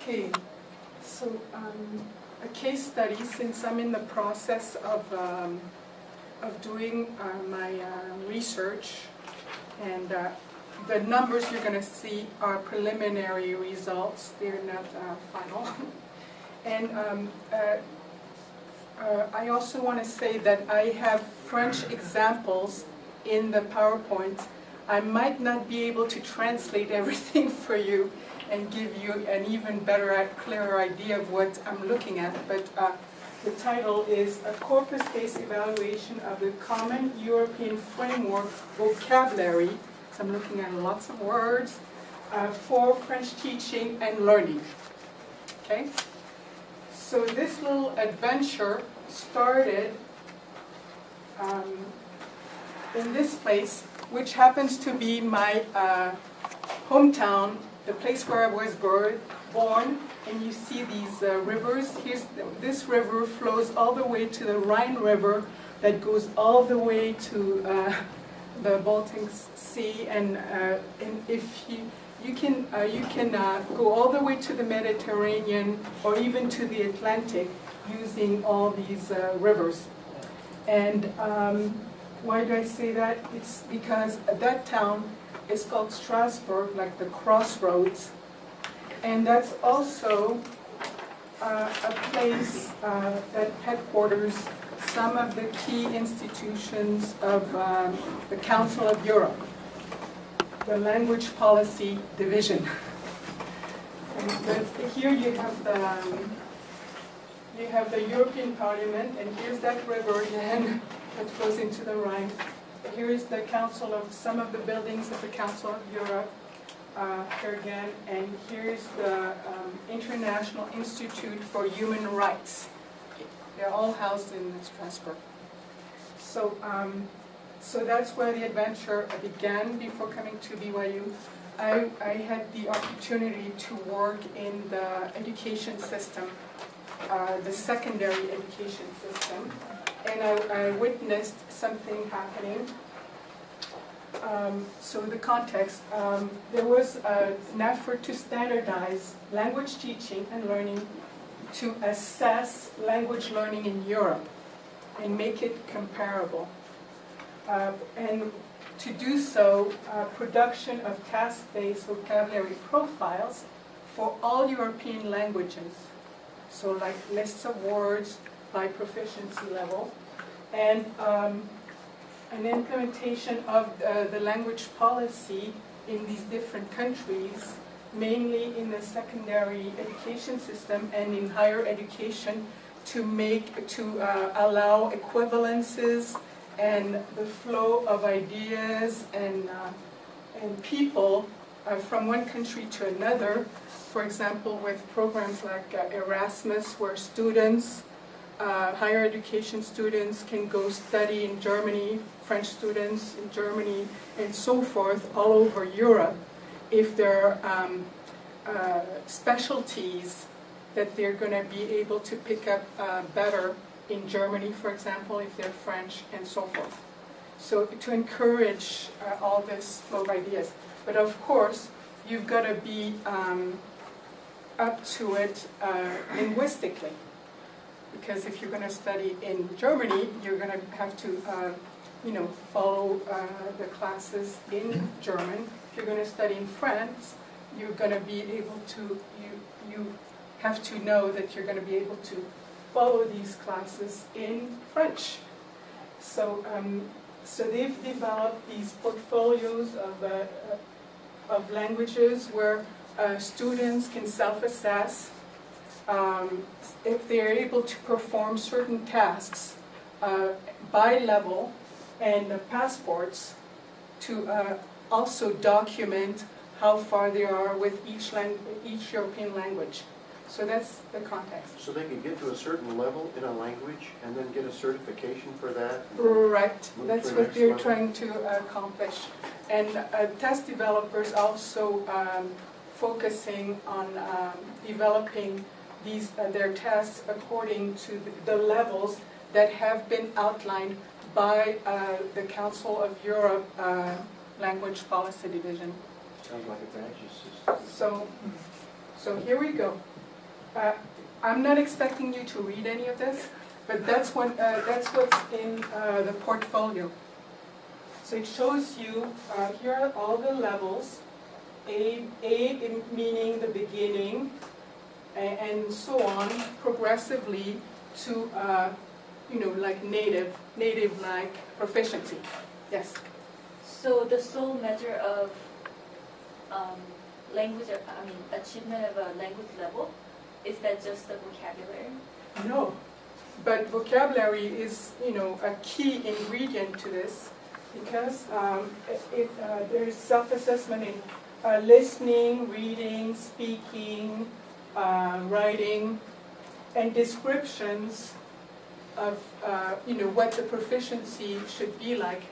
Okay, so a case study, since I'm in the process of doing my research, and the numbers you're going to see are preliminary results, they're not final. And I also want to say that I have French examples in the PowerPoint. I might not be able to translate everything for you and give you an even better, clearer idea of what I'm looking at, but the title is A Corpus-Based Evaluation of the Common European Framework Vocabulary, so I'm looking at lots of words, for French teaching and learning. Okay? So this little adventure started in this place, which happens to be my hometown, the place where I was born, and you see these rivers. This river flows all the way to the Rhine River that goes all the way to the Baltic Sea, and if you can go all the way to the Mediterranean or even to the Atlantic using all these rivers. And why do I say that? It's because that town is called Strasbourg, like the crossroads, and that's also a place that headquarters some of the key institutions of the Council of Europe, the Language Policy Division. And here you have the European Parliament, and here's that river again that flows into the Rhine. Here is the Council of some of the buildings of the Council of Europe, here again, and here's the International Institute for Human Rights. They're all housed in Strasbourg. So, so that's where the adventure began before coming to BYU. I had the opportunity to work in the education system, the secondary education system, and I witnessed something happening. So the context, there was an effort to standardize language teaching and learning to assess language learning in Europe and make it comparable. And to do so, production of task-based vocabulary profiles for all European languages. So like lists of words by proficiency level, and an implementation of the language policy in these different countries, mainly in the secondary education system and in higher education, to allow equivalences and the flow of ideas and people from one country to another. For example, with programs like Erasmus, where students, higher education students can go study in Germany, French students in Germany, and so forth, all over Europe, if there are specialties that they're going to be able to pick up better in Germany, for example, if they're French, and so forth. So to encourage all this flow of ideas. But of course, you've got to be up to it linguistically. Because if you're going to study in Germany, you're going to have to follow the classes in German. If you're going to study in France, you're going to be able to, you have to know that you're going to be able to follow these classes in French. So, so they've developed these portfolios of languages where students can self-assess if they're able to perform certain tasks by level, and passports to also document how far they are with each European language. So that's the context. So they can get to a certain level in a language and then get a certification for that? Right. That's what they're trying to accomplish. And test developers also focusing on developing their tests according to the levels that have been outlined by the Council of Europe Language Policy Division. Sounds like a badge system. So here we go. I'm not expecting you to read any of this, but that's what's in the portfolio. So it shows you, here are all the levels, A meaning the beginning, and so on, progressively to, like native-like proficiency. Yes? So the sole measure of achievement of a language level, is that just the vocabulary? No, but vocabulary is, a key ingredient to this, because there's self-assessment in listening, reading, speaking, writing, and descriptions of, what the proficiency should be like.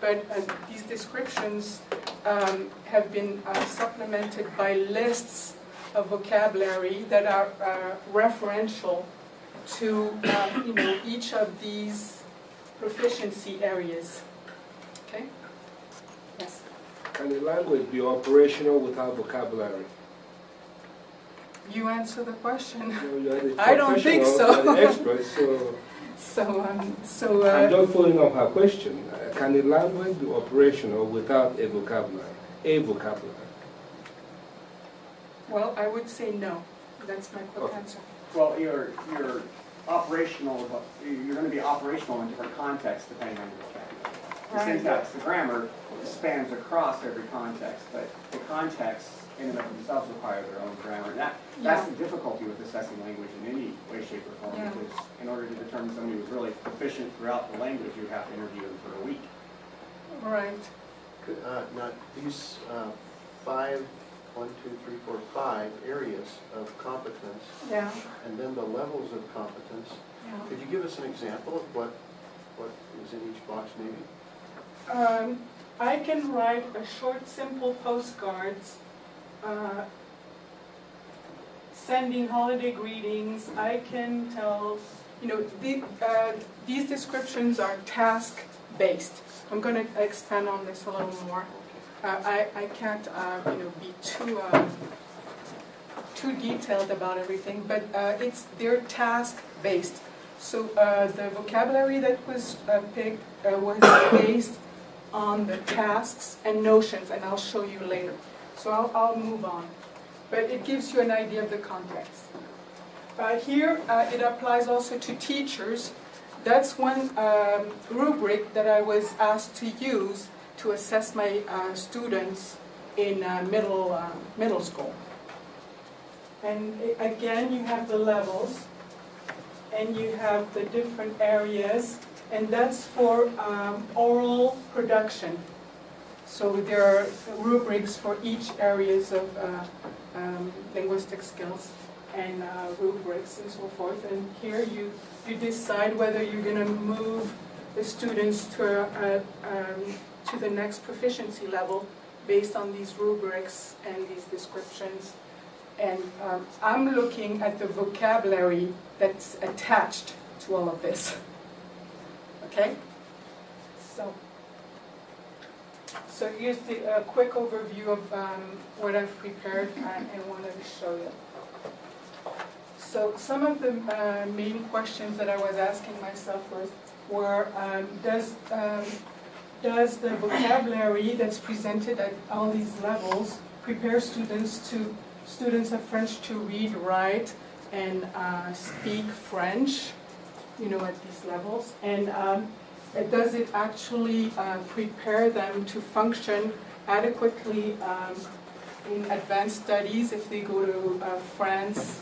But these descriptions have been supplemented by lists of vocabulary that are referential to, each of these proficiency areas. Okay? Yes? Can the language be operational without vocabulary? You answer the question. No, you are the I don't think so. You are the expert, so I'm just following up her question. Can the language be operational without a vocabulary? A vocabulary? Well, I would say no. That's my quick answer. Well, you're operational. You're going to be operational in different contexts depending on your vocabulary. The syntax, the grammar spans across every context, but the contexts in and of themselves require their own grammar. And that's the difficulty with assessing language in any way, shape, or form. Because in order to determine somebody who's really proficient throughout the language, you have to interview them for a week. Right. Now, these 5 areas of competence, Yeah. and then the levels of competence. Yeah. Could you give us an example of what is in each box, maybe? I can write a short, simple postcards, sending holiday greetings. I can tell, these descriptions are task-based. I'm going to expand on this a little more. I can't, be too detailed about everything, but they're task-based. So the vocabulary that was picked was based on the tasks and notions, and I'll show you later. So I'll move on. But it gives you an idea of the context. Here, it applies also to teachers. That's one rubric that I was asked to use to assess my students in middle school. And again, you have the levels, and you have the different areas, and that's for oral production. So there are rubrics for each areas of linguistic skills and rubrics and so forth. And here you decide whether you're going to move the students to the next proficiency level based on these rubrics and these descriptions. And I'm looking at the vocabulary that's attached to all of this. Okay? So here's the quick overview of what I've prepared and wanted to show you. So some of the main questions that I was asking myself were does the vocabulary that's presented at all these levels prepare students of French to read, write, and speak French, at these levels? And does it actually prepare them to function adequately in advanced studies if they go to France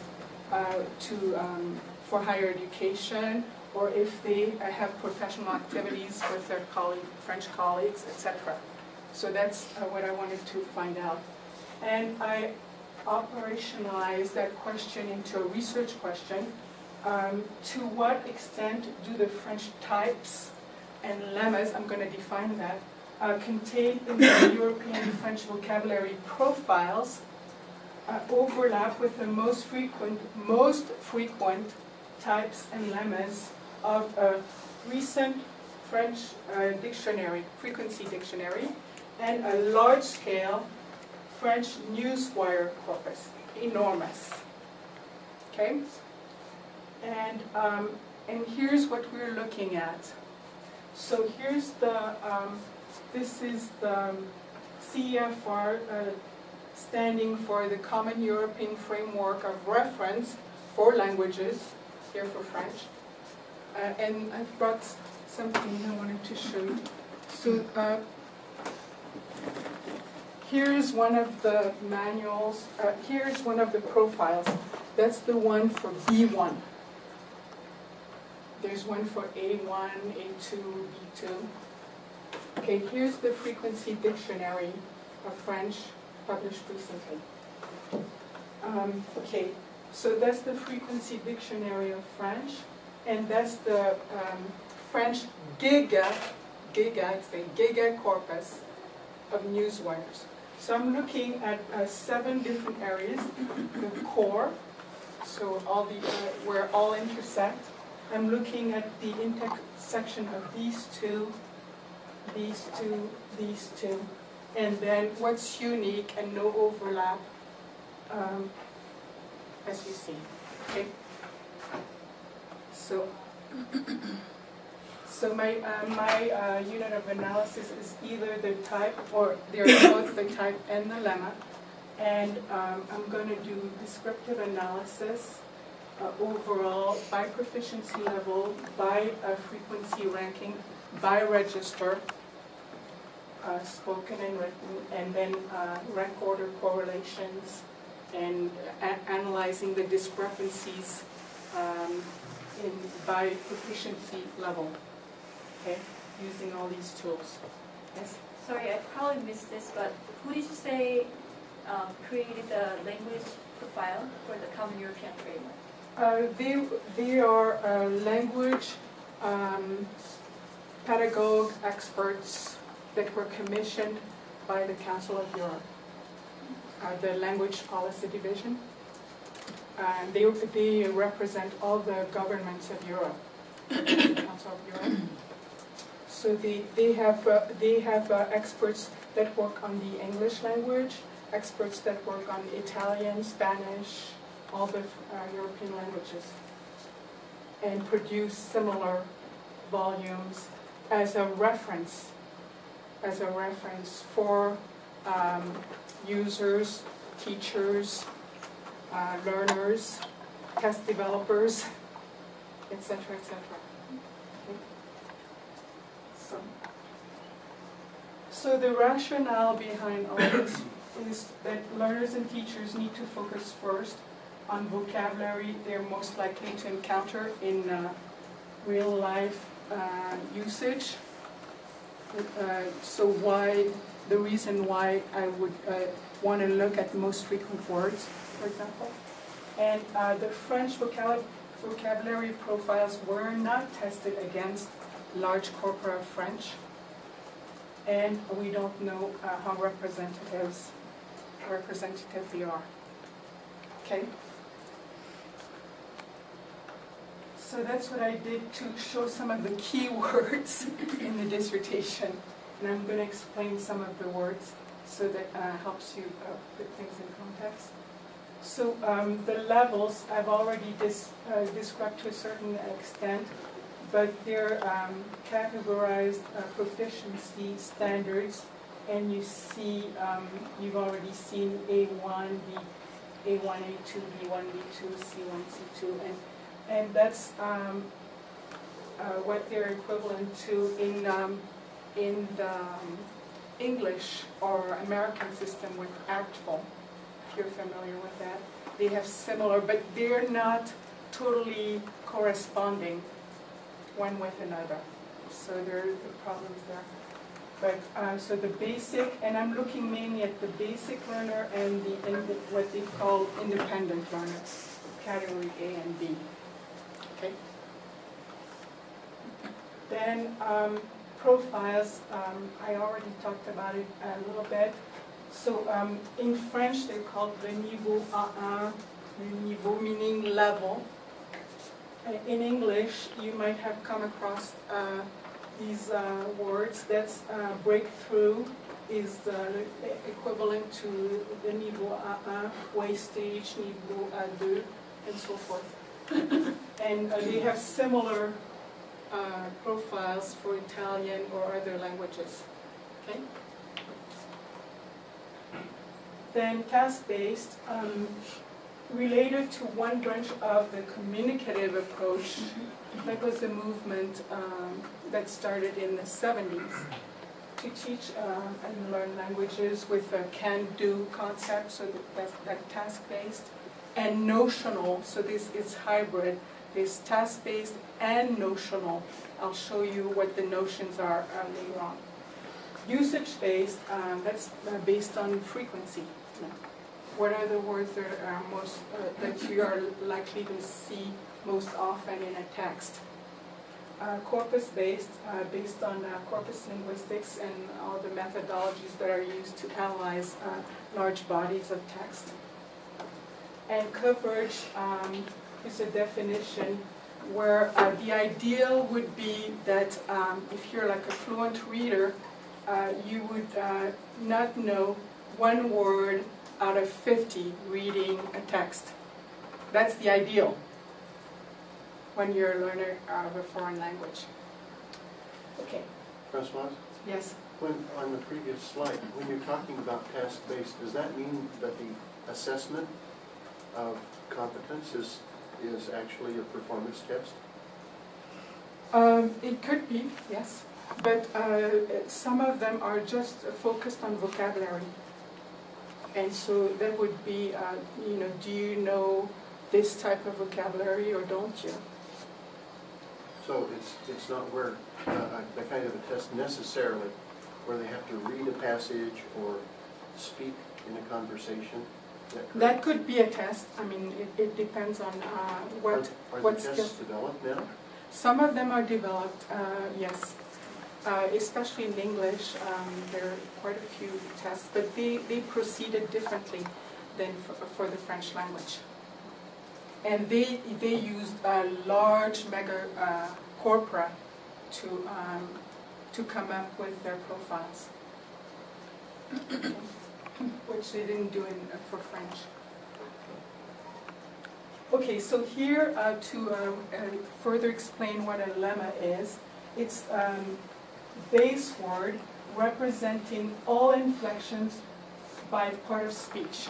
for higher education, or if they have professional activities with their French colleagues, etc. So that's what I wanted to find out. And I operationalized that question into a research question. To what extent do the French types and lemmas, I'm going to define that, contained in the European French vocabulary profiles overlap with the most frequent types and lemmas of a recent French dictionary, frequency dictionary, and a large-scale French newswire corpus, enormous. Okay? And here's what we're looking at. So here's the, this is the CEFR standing for the Common European Framework of Reference for Languages, here for French. And I've brought something I wanted to show you. So here's one of the manuals, here's one of the profiles. That's the one for B1. There's one for A1, A2, B2. Okay, here's the frequency dictionary of French published recently. Okay, so that's the frequency dictionary of French, and that's the French giga corpus of newswires. So I'm looking at 7 different areas. The core, so all the where all intersect. I'm looking at the intersection of these two, and then what's unique and no overlap, as you see. Okay. So my unit of analysis is either the type, or they're both the type and the lemma, and I'm going to do descriptive analysis overall by proficiency level, by frequency ranking, by register, spoken and written, and then rank order correlations, and analyzing the discrepancies by proficiency level, okay, using all these tools. Yes? Sorry, I probably missed this, but who did you say created the language profile for the Common European Framework? They are language pedagogue experts that were commissioned by the Council of Europe, the Language Policy Division. They represent all the governments of Europe, the Council of Europe. So they have experts that work on the English language, experts that work on Italian, Spanish, all the European languages, and produce similar volumes as a reference for users, teachers, learners, test developers, etc., etc. Okay. So the rationale behind all this is that learners and teachers need to focus first on vocabulary they're most likely to encounter in real life usage. So the reason why I would want to look at most frequent words, for example. And the French vocabulary profiles were not tested against large corpora of French, and we don't know how representative they are. Okay? So that's what I did to show some of the key words in the dissertation. And I'm going to explain some of the words so that helps you put things in context. So the levels I've already described to a certain extent, but they're categorized proficiency standards. And you see, you've already seen A1, A1, A2, B1, B2, C1, C2, and that's what they're equivalent to in the English or American system with ACTFL, if you're familiar with that. They have similar, but they're not totally corresponding one with another. So there are the problems there. But so the basic, and I'm looking mainly at the basic learner and what they call independent learners, category A and B. Okay. Then profiles, I already talked about it a little bit. So in French they're called le niveau A1, le niveau meaning level. In English you might have come across these words. That's breakthrough is equivalent to the niveau A1, way stage, niveau A2, and so forth. And they have similar profiles for Italian or other languages. Okay? Then task-based, related to one branch of the communicative approach. That was a movement that started in the 70s to teach and learn languages with a can-do concept, so that's task-based, and notional, so this is hybrid. There's task-based and notional. I'll show you what the notions are later on. Usage-based, that's based on frequency. What are the words that are most that you are likely to see most often in a text? Corpus-based, based on corpus linguistics and all the methodologies that are used to analyze large bodies of text. And coverage is a definition where the ideal would be that if you're like a fluent reader, you would not know one word out of 50 reading a text. That's the ideal when you're a learner of a foreign language. Okay. Françoise, Yes. when, on the previous slide, when you're talking about task-based, does that mean that the assessment of competence is actually a performance test? It could be, yes. But some of them are just focused on vocabulary. And so that would be, do you know this type of vocabulary or don't you? So it's not where the kind of a test necessarily where they have to read a passage or speak in a conversation. That could be a test. I mean, it depends on what the tests developed now? Some of them are developed, yes. Especially in English, there are quite a few tests, but they proceeded differently than for the French language. And they used large mega corpora to come up with their profiles, which they didn't do for French. Okay, so here to further explain what a lemma is, it's base word representing all inflections by part of speech.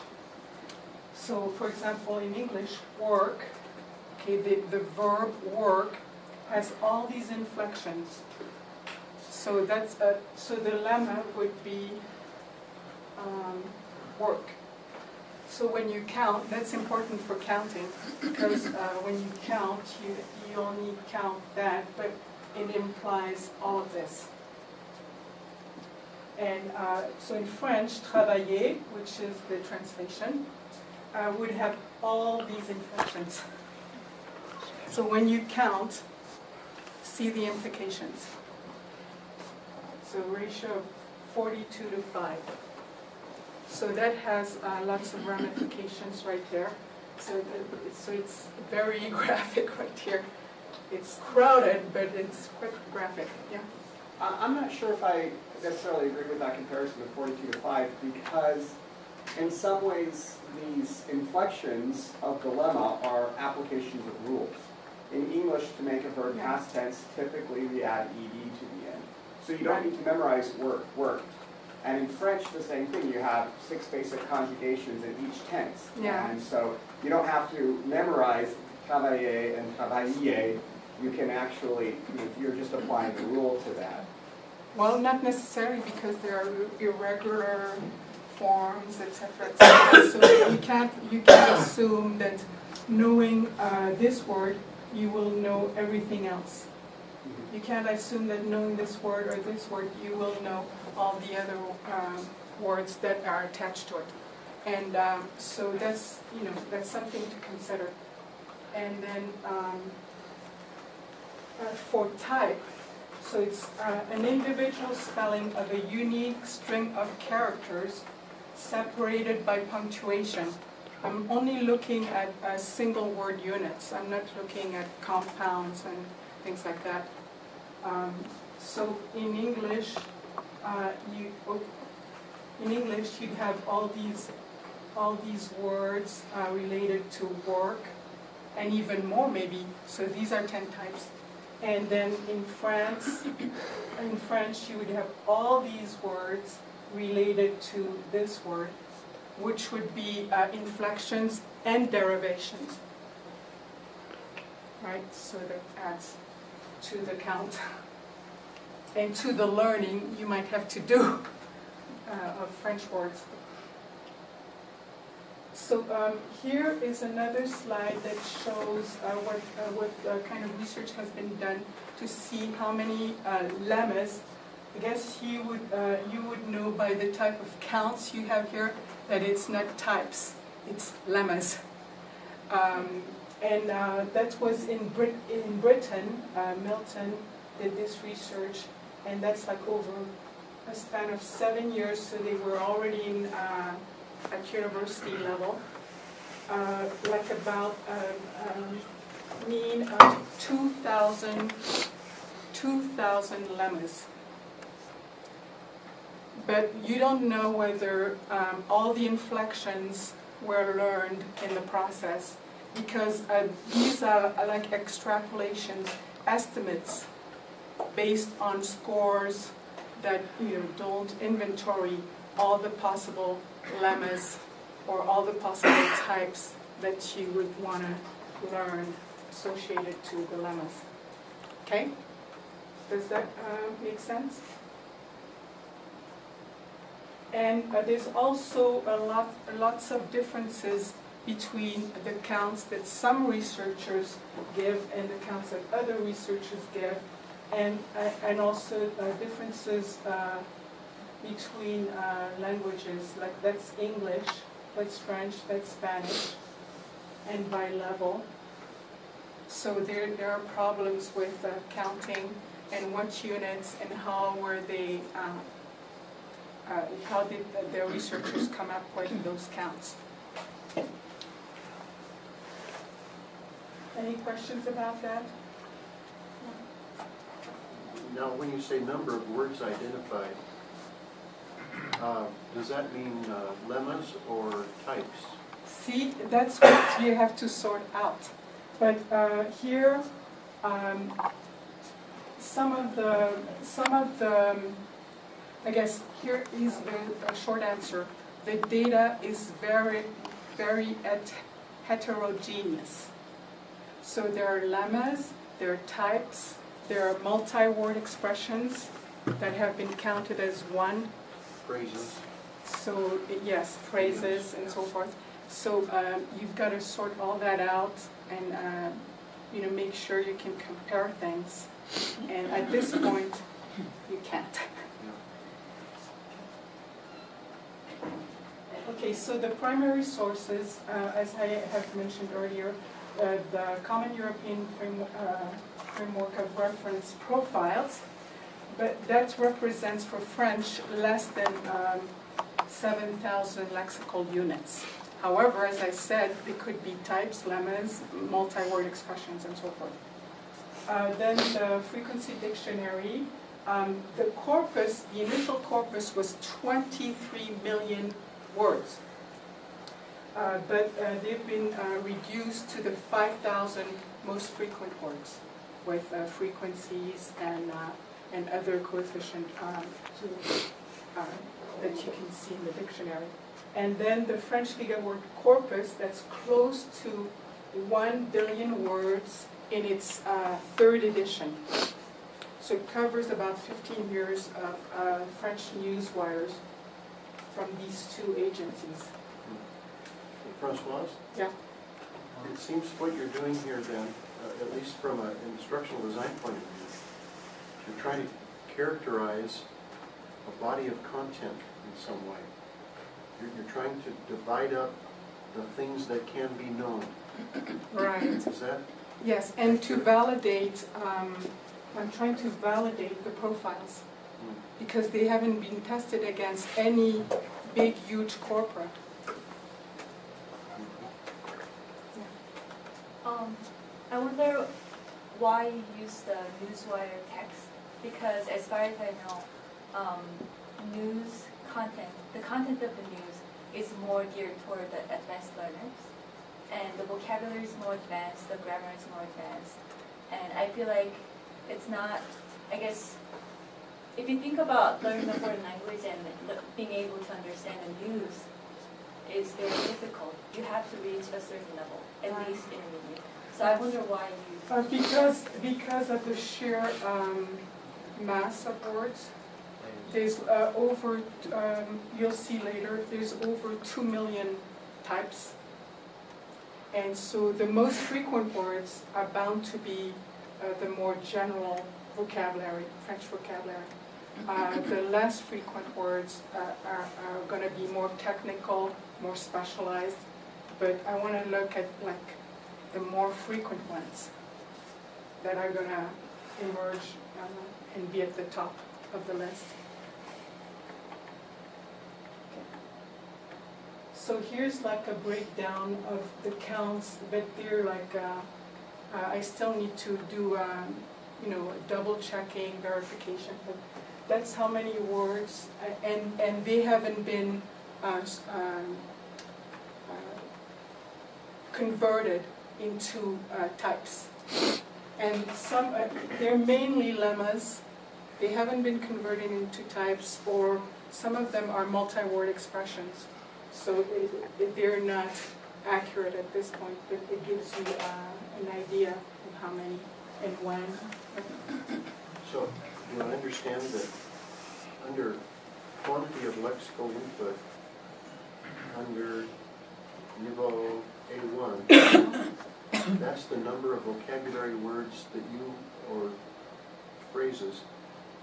So, for example, in English, work, okay, the verb work has all these inflections. So that's so the lemma would be work. So when you count, that's important for counting, because when you count, you only count that, but it implies all of this. And so in French, travailler, which is the translation, would have all these inflections. So when you count, see the implications. So ratio of 42 to 5. So that has lots of ramifications right there. So it's very graphic right here. It's crowded, but it's quite graphic. Yeah. I'm not sure if I necessarily agree with that comparison of 42 to 5, because in some ways these inflections of the lemma are applications of rules. In English, to make a verb past tense, typically we add ed to the end. So you don't need to memorize worked. And in French, the same thing. You have 6 basic conjugations in each tense. Yeah. And so you don't have to memorize travailler and travailler. You can actually, you're just applying the rule to that. Well, not necessarily, because there are irregular forms, etc., etc. So you can't assume that knowing this word, you will know everything else. You can't assume that knowing this word or this word, you will know all the other words that are attached to it. And so that's something to consider. And then for type, so it's an individual spelling of a unique string of characters separated by punctuation. I'm only looking at single word units. I'm not looking at compounds and things like that. So in English, you'd have all these words related to work, and even more maybe. So these are 10 types. And then in French, you would have all these words related to this word, which would be inflections and derivations. Right, so that adds to the count. And to the learning you might have to do of French words. So here is another slide that shows what kind of research has been done to see how many lemmas. I guess you would know by the type of counts you have here that it's not types, it's lemmas. And that was in Britain. Milton did this research, and that's like over a span of 7 years, so they were already in at university level, like about mean of 2,000 lemmas. But you don't know whether all the inflections were learned in the process, because these are like extrapolations, estimates based on scores that don't inventory all the possible lemmas or all the possible types that you would want to learn associated to the lemmas. Okay? Does that make sense? And there's also lots of differences between the counts that some researchers give and the counts that other researchers give, and also differences between languages, like that's English, that's French, that's Spanish, and by level. So there are problems with counting and what units and how were they, how did the researchers come up with those counts. Any questions about that? Now, when you say number of words identified, does that mean lemmas or types? See, that's what you have to sort out. But here, some of the, I guess here is the short answer. The data is very, very heterogeneous. So there are lemmas, there are types, there are multi-word expressions that have been counted as one. Phrases. So yes, phrases and so forth. So you've got to sort all that out and make sure you can compare things. And at this point, you can't. Okay, so the primary sources, as I have mentioned earlier, the Common European Framework of Reference profiles, but that represents for French less than 7,000 lexical units. However, as I said, it could be types, lemmas, multi-word expressions, and so forth. Then the frequency dictionary, the corpus, the initial corpus was 23 million words. But they've been reduced to the 5,000 most frequent words with frequencies and other coefficient that you can see in the dictionary. And then the French gigaword corpus, that's close to 1 billion words in its third edition. So it covers about 15 years of French news wires from these two agencies. Françoise? Yeah. It seems what you're doing here then, at least from an instructional design point of view, you're trying to characterize a body of content in some way. You're trying to divide up the things that can be known. Right. Is that? Yes, and to validate, I'm trying to validate the profiles because they haven't been tested against any big, huge corpora. I wonder why you use the newswire text, because as far as I know, the content of the news is more geared toward the advanced learners. and the vocabulary is more advanced, the grammar is more advanced. And I feel like it's not, I guess, if you think about learning a foreign language and being able to understand and use is very difficult. You have to reach a certain level, at least intermediate. So I wonder why you... Because of the sheer mass of words. There's over, you'll see later, there's over 2 million types. And so the most frequent words are bound to be the more general vocabulary, French vocabulary. The less frequent words are going to be more technical, more specialized. But I want to look at like the more frequent ones that are going to emerge and be at the top of the list. So here's like a breakdown of the counts, but they're like, I still need to do, double checking, verification, but that's how many words, and they haven't been converted into types. And some, they're mainly lemmas. They haven't been converted into types, or some of them are multi-word expressions. So they're not accurate at this point, but it gives you an idea of how many and when. So, do I understand that under quantity of lexical input, under niveau A1, that's the number of vocabulary words that you, or phrases,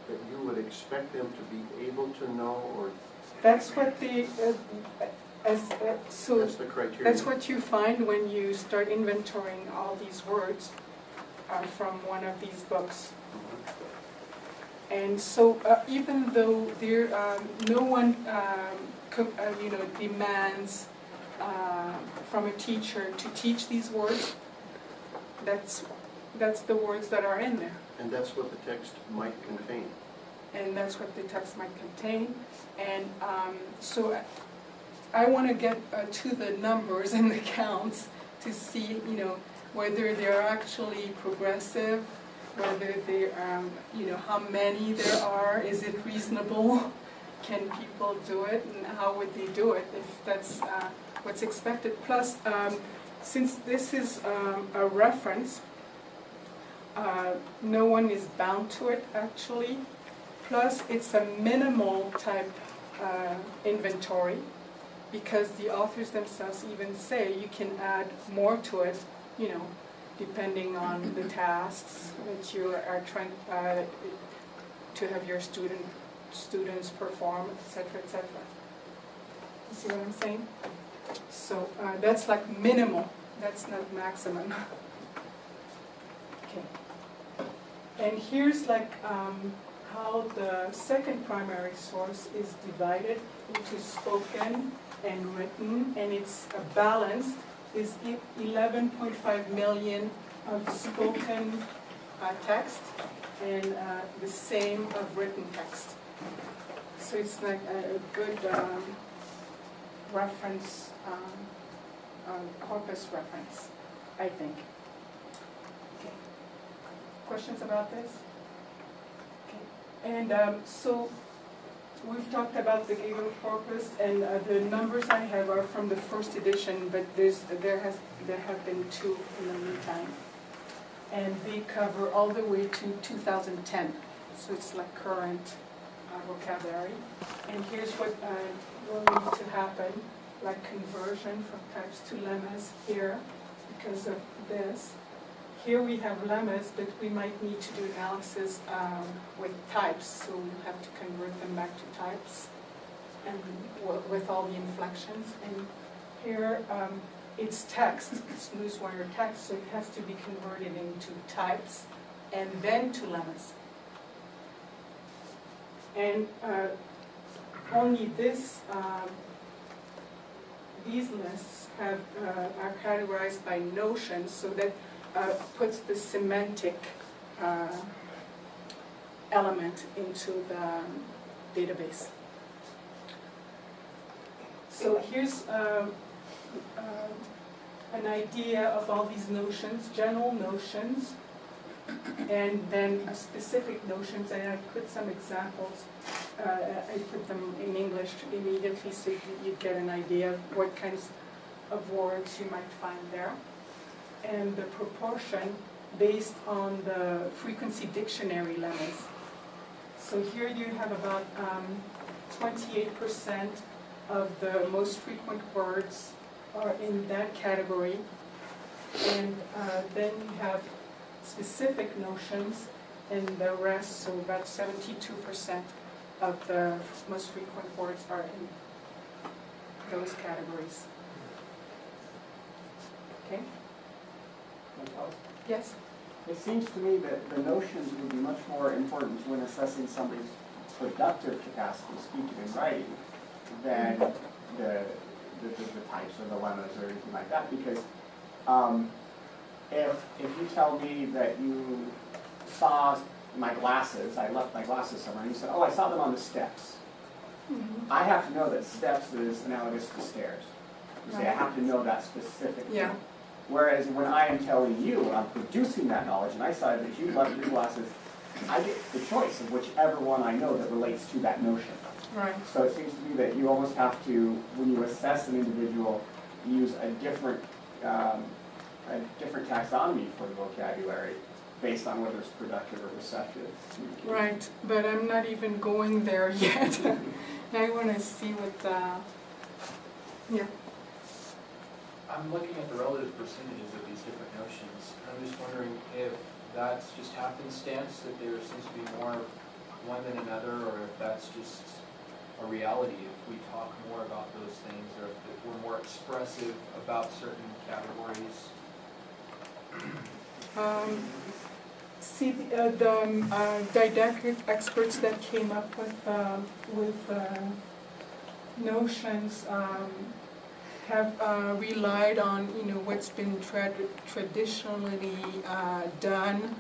that you would expect them to be able to know, or That's what the, so that's the criteria? that's what you find when you start inventorying all these words from one of these books. And so even though there, no one demands from a teacher to teach these words, that's the words that are in there. And that's what the text might contain. And that's what the text might contain. And so I want to get to the numbers and the counts to see, whether they're actually progressive, whether they, how many there are, is it reasonable, can people do it, and how would they do it if that's what's expected. Plus, since this is a reference, no one is bound to it actually. Plus, it's a minimal type inventory, because the authors themselves even say you can add more to it, depending on the tasks that you are trying to have your students perform, etc., etc. You see what I'm saying? So that's like minimal. That's not maximum. Okay. And here's like how the second primary source is divided into spoken and written, and it's balanced. Is 11.5 million of spoken text and the same of written text. So it's like a good reference, corpus reference, I think. Okay. Questions about this? Okay. And so we've talked about the Giggle corpus, and the numbers I have are from the first edition, but there have been two in the meantime, and they cover all the way to 2010. So it's like current vocabulary. And here's what will need to happen, like conversion from types to lemmas here, because of this. Here we have lemmas, but we might need to do analysis with types, so we have to convert them back to types, and with all the inflections. And here it's text, it's newswire text, so it has to be converted into types and then to lemmas. And only these lists are categorized by notions, so that puts the semantic element into the database. So here's an idea of all these notions, general notions, and then specific notions, and I put some examples. I put them in English immediately so you'd get an idea of what kinds of words you might find there. And the proportion based on the frequency dictionary lemmas. So here you have about 28% of the most frequent words are in that category. And then you have specific notions, and the rest, so about 72% of the most frequent words are in those categories. Okay? Yes? It seems to me that the notions would be much more important when assessing somebody's productive capacity, speaking and writing, than the types or the lemmas or anything like that. Because if you tell me that you saw my glasses, I left my glasses somewhere, and you said, oh, I saw them on the steps. Mm-hmm. I have to know that steps is analogous to stairs. You say, I have to know that specific thing. Yeah. Whereas when I am telling you, I'm producing that knowledge, and I saw that you left your glasses, I get the choice of whichever one I know that relates to that notion. Right. So it seems to me that you almost have to, when you assess an individual, use a different taxonomy for the vocabulary based on whether it's productive or receptive communication. Right, but I'm not even going there yet. I want to see what, yeah. I'm looking at the relative percentages of these different notions. I'm just wondering if that's just happenstance, that there seems to be more of one than another, or if that's just a reality, if we talk more about those things, or if we're more expressive about certain categories. See, the didactic experts that came up with notions have relied on, what's been traditionally done,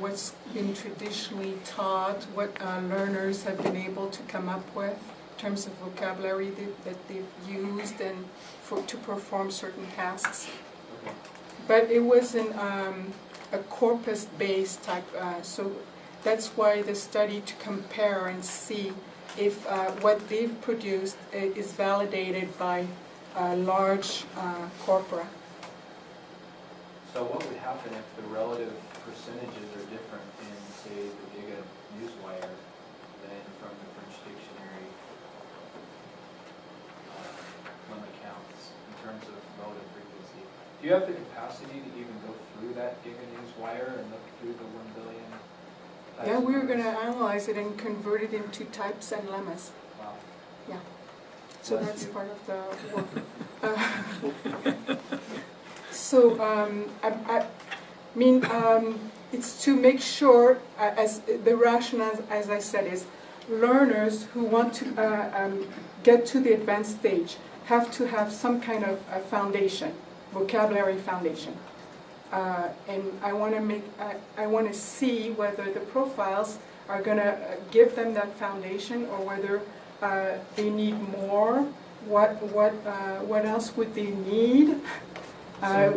what's been traditionally taught, what learners have been able to come up with in terms of vocabulary that they've used and to perform certain tasks. Okay. But it wasn't a corpus-based type, so that's why the study to compare and see if what they've produced is validated by large corpora. So what would happen if the relative percentages are different in, say, the Giga newswire than from the French dictionary lemma counts in terms of relative frequency? Do you have the capacity to even go through that Giga newswire and look through the 1 billion types? Yeah, we were of going to words? analyze it and convert it into types and lemmas. Wow. Yeah. So Bless that's you. part of the work. So I mean, it's to make sure, as the rationale, as I said, is learners who want to get to the advanced stage have to have some kind of a foundation, vocabulary foundation. And I want to see whether the profiles are going to give them that foundation, or whether they need more. What else would they need?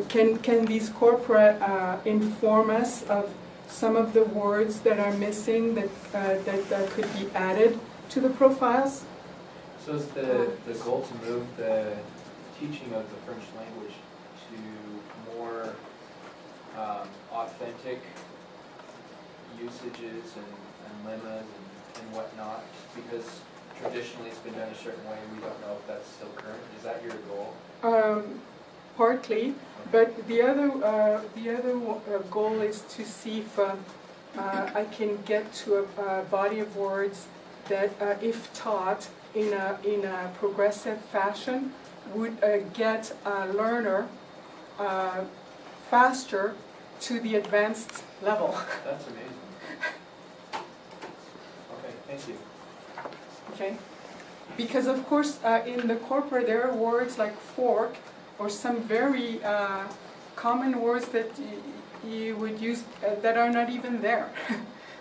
Can these corpora inform us of some of the words that are missing that could be added to the profiles? So is the goal to move the teaching of the French language to more authentic usages and lemmas and whatnot? Because traditionally it's been done a certain way, we don't know if that's still current. Is that your goal? Partly, but the other goal is to see if I can get to a body of words that, if taught in a progressive fashion, would get a learner faster to the advanced level. That's amazing. Okay, thank you. Okay, because of course in the corpora there are words like fork, or some very common words that you would use that are not even there.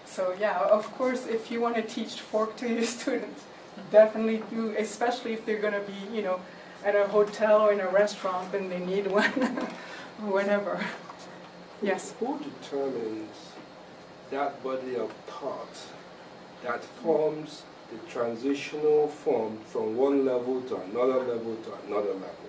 So yeah, of course, if you want to teach fork to your students, definitely do, especially if they're going to be, at a hotel or in a restaurant and they need one, or whatever. Yes? Who determines that body of thought that forms the transitional form from one level to another level to another level?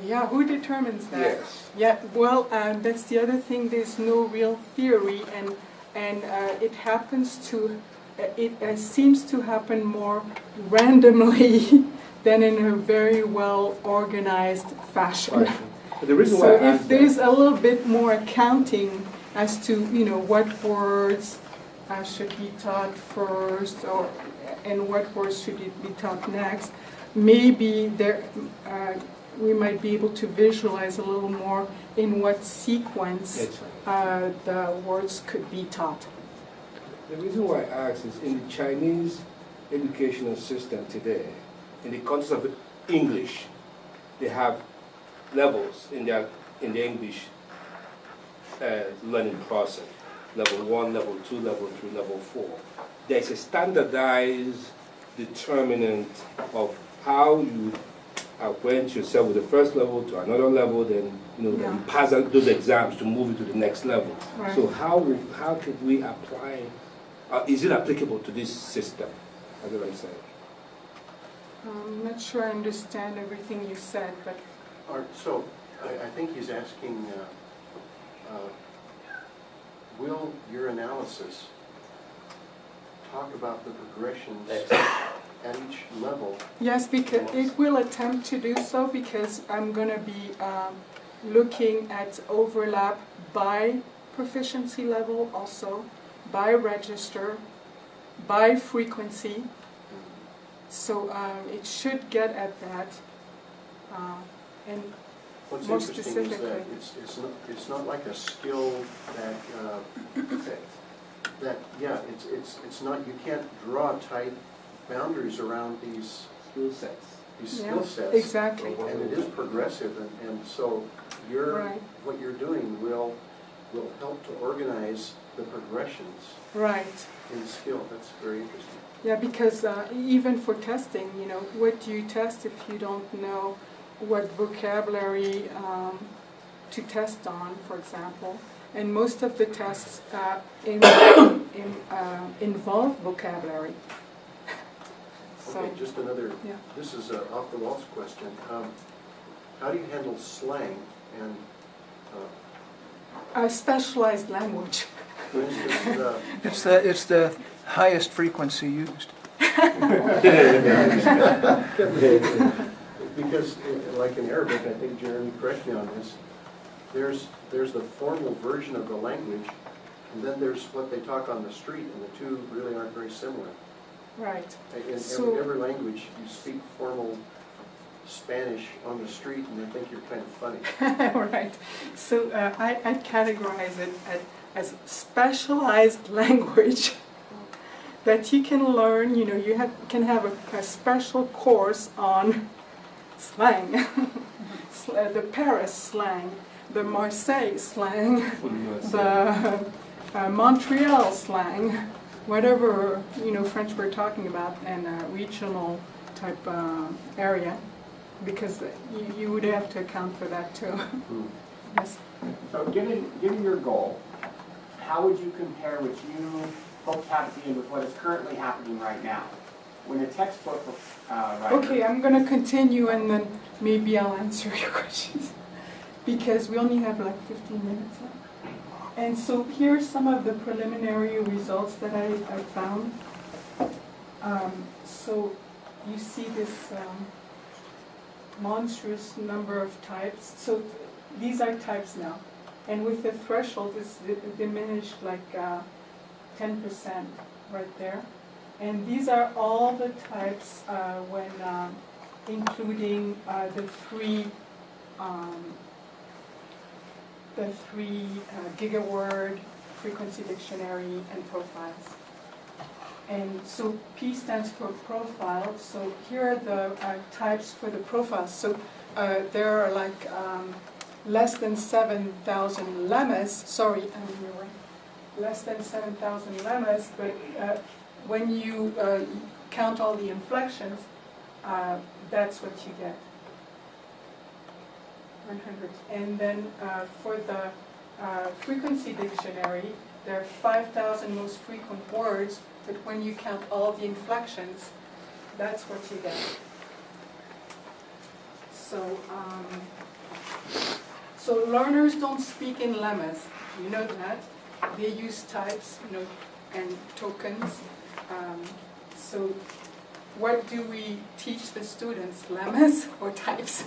Yeah, who determines that? Yes. Yeah, well, that's the other thing. There's no real theory, and it happens to, it seems to happen more randomly than in a very well organized fashion. Right. But the reason So why I if asked there's that, a little bit more accounting as to, you know, what words should be taught first, or and what words should be taught next, maybe there we might be able to visualize a little more in what sequence the words could be taught. the reason why I asked is in the Chinese educational system today, in the context of English, they have levels in the English learning process. Level 1, level 2, level 3, level 4. There's a standardized determinant of how you acquaint yourself with the first level to another level, then Yeah. you pass out those exams to move you to the next level. Right. So how could we apply? Is it applicable to this system? That's what I'm saying. I'm not sure I understand everything you said, but So, I think he's asking, will your analysis talk about the progressions at each level? yes, because it will attempt to do so, because I'm going to be looking at overlap by proficiency level also, by register, by frequency. So it should get at that. And What's more interesting is that specifically, it's not like a skill that it's not, you can't draw tight boundaries around these Skill sets. skill sets. exactly. And it is progressive, and so Right. what you're doing will help to organize the progressions Right. in skill. That's very interesting. Yeah, because even for testing, you know, what do you test if you don't know what vocabulary to test on, for example? And most of the tests involve vocabulary. So, Okay, just another, yeah. this is an off-the-walls question. How do you handle slang and, Specialized language. for instance, It's the highest frequency used. because like in Arabic, I think Jeremy, correct me on this, there's the formal version of the language, and then there's what they talk on the street, and the two really aren't very similar. Right. In So- every language, you speak formal Spanish on the street, and they think you're kind of funny. Right. So I categorize it as specialized language that you can learn. You know, you can have a special course on slang, the Paris slang, the Marseille slang, the Montreal slang, whatever, you know, French we're talking about, and a regional type area, because you would have to account for that too. Yes. So given your goal, how would you compare what you hope to have at the end with what is currently happening right now? When a textbook writer... Okay, I'm going to continue and then maybe I'll answer your questions, because we only have like 15 minutes left. And so here are some of the preliminary results that I found. So you see this monstrous number of types. So these are types now. And with the threshold, it's diminished like 10% right there. And these are all the types when including the three gigaword frequency dictionary and profiles. And so P stands for profile. So here are the types for the profiles. So there are like less than 7,000 lemmas. Sorry, you're right. Less than 7,000 lemmas, but when you count all the inflections, that's what you get. 100. And then for the frequency dictionary, there are 5,000 most frequent words, but when you count all the inflections, that's what you get. So, so learners don't speak in lemmas. You know that. They use types, and tokens. So what do we teach the students? Lemmas or types?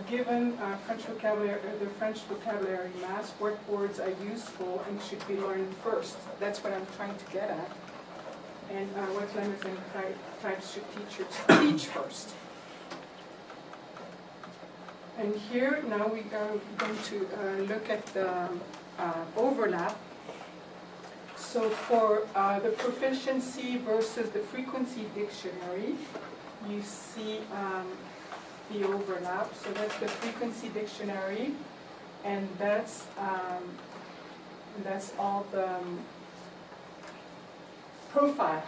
Given French vocabulary, the French vocabulary mass, what words are useful and should be learned first? That's what I'm trying to get at. And what lemmas and types should teachers teach first? And here now we are going to look at the overlap. So for the proficiency versus the frequency dictionary, you see the overlap. So that's the frequency dictionary, and that's all the profile.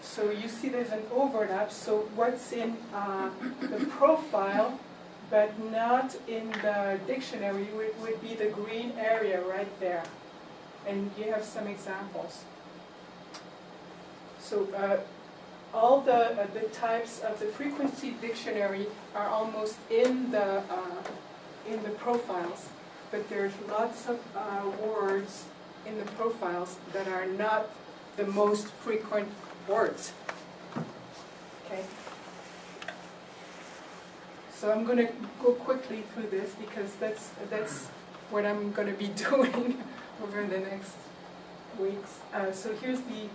So you see there's an overlap. So what's in the profile but not in the dictionary would be the green area right there. And you have some examples. So all the types of the frequency dictionary are almost in the profiles, but there's lots of words in the profiles that are not the most frequent words. Okay. So I'm going to go quickly through this because that's what I'm going to be doing over the next weeks. So here's the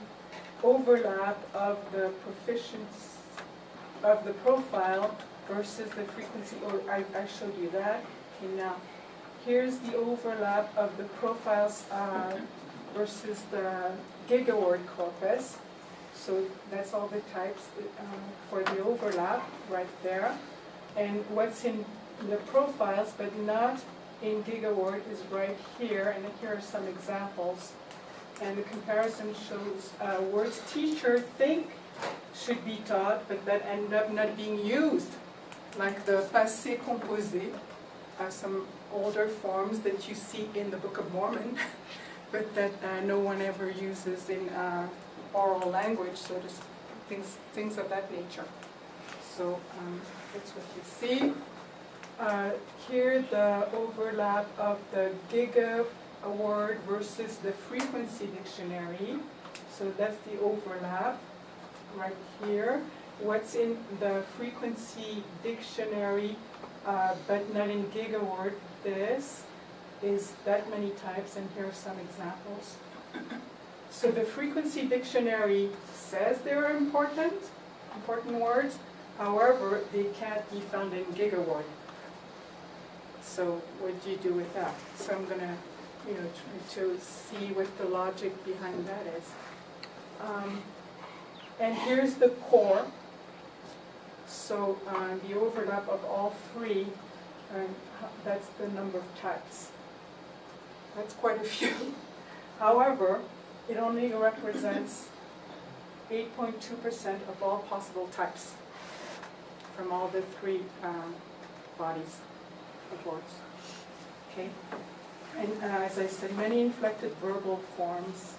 overlap of the proficiency of the profile versus the frequency. Oh, I showed you that. Okay, now here's the overlap of the profiles versus the gigaword corpus. So that's all the types for the overlap right there. And what's in the profiles but not in gigaword is right here, and here are some examples. And the comparison shows words teachers think should be taught, but that end up not being used, like the passé composé, some older forms that you see in the Book of Mormon, but that no one ever uses in oral language, so just things of that nature. So that's what you see. Here the overlap of the giga word versus the frequency dictionary. So that's the overlap right here. What's in the frequency dictionary but not in gigaword, this is that many types, and here are some examples. So the frequency dictionary says they're important words, however, they can't be found in gigaword. So what do you do with that? So I'm going to try to see what the logic behind that is. And here's the core. So the overlap of all three, that's the number of types. That's quite a few. However, it only represents 8.2% of all possible types from all the three bodies of words. Okay? And as I said, many inflected verbal forms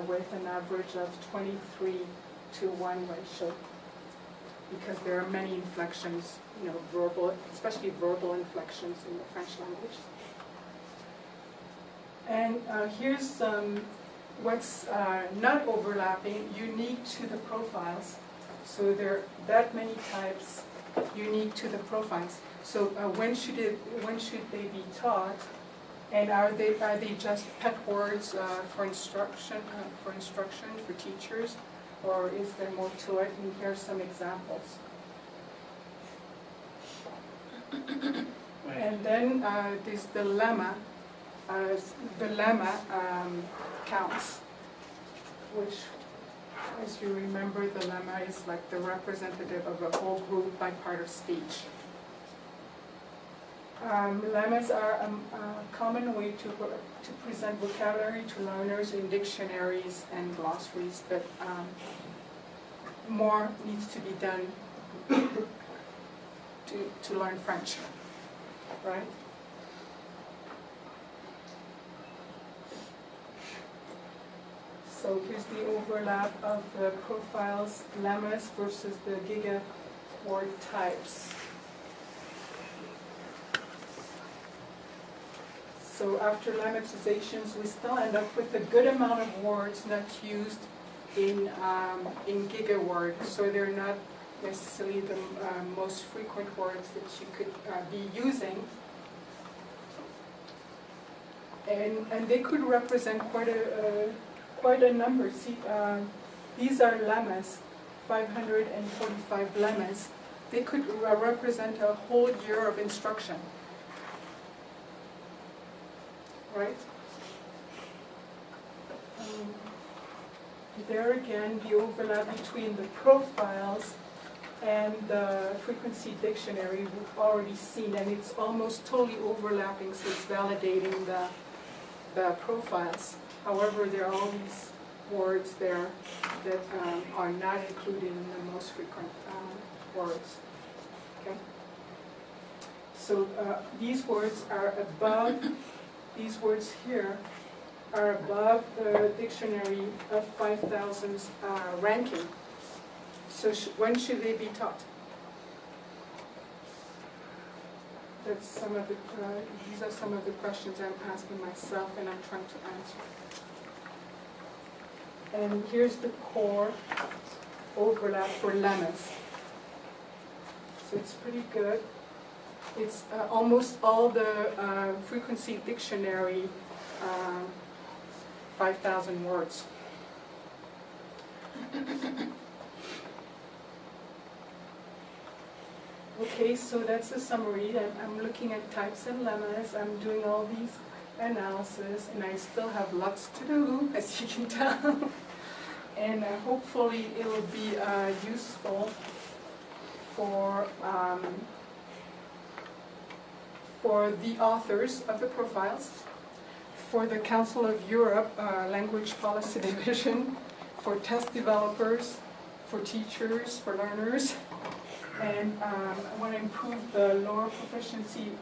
with an average of 23:1 ratio, because there are many inflections, verbal, especially verbal inflections in the French language. And here's what's not overlapping, unique to the profiles. So there are that many types unique to the profiles. So when should they be taught? And are they just pet words for instruction for teachers, or is there more to it? And here are some examples. And then there's the lemma. The lemma counts, which, as you remember, the lemma is like the representative of a whole group by part of speech. Lemmas are a common way to present vocabulary to learners in dictionaries and glossaries, but more needs to be done to learn French, right? So here's the overlap of the profiles, lemmas versus the giga word types. So after lemmatizations, we still end up with a good amount of words not used in giga words. So they're not necessarily the most frequent words that you could be using. And they could represent quite a number. See, these are lemmas, 545 lemmas. They could represent a whole year of instruction. Right? There again, the overlap between the profiles and the frequency dictionary we've already seen, and it's almost totally overlapping, so it's validating the profiles. However, there are all these words there that are not included in the most frequent words. Okay? So these words are above. These words here are above the dictionary of 5,000's ranking. So when should they be taught? That's some of the, these are some of the questions I'm asking myself and I'm trying to answer. And here's the core overlap for lemmas. So it's pretty good. It's almost all the frequency dictionary, 5,000 words. Okay, so that's a summary. I'm looking at types and lemmas. I'm doing all these analysis, and I still have lots to do, as you can tell. And hopefully it will be useful for the authors of the profiles, for the Council of Europe Language Policy Division, for test developers, for teachers, for learners. And I want to improve the lower proficiency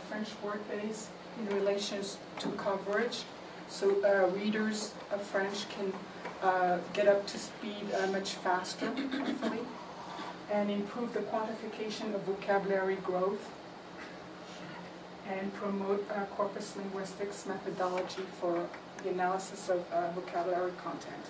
French word base in relation to coverage, so readers of French can get up to speed much faster, hopefully, and improve the quantification of vocabulary growth, and promote corpus linguistics methodology for the analysis of vocabulary content.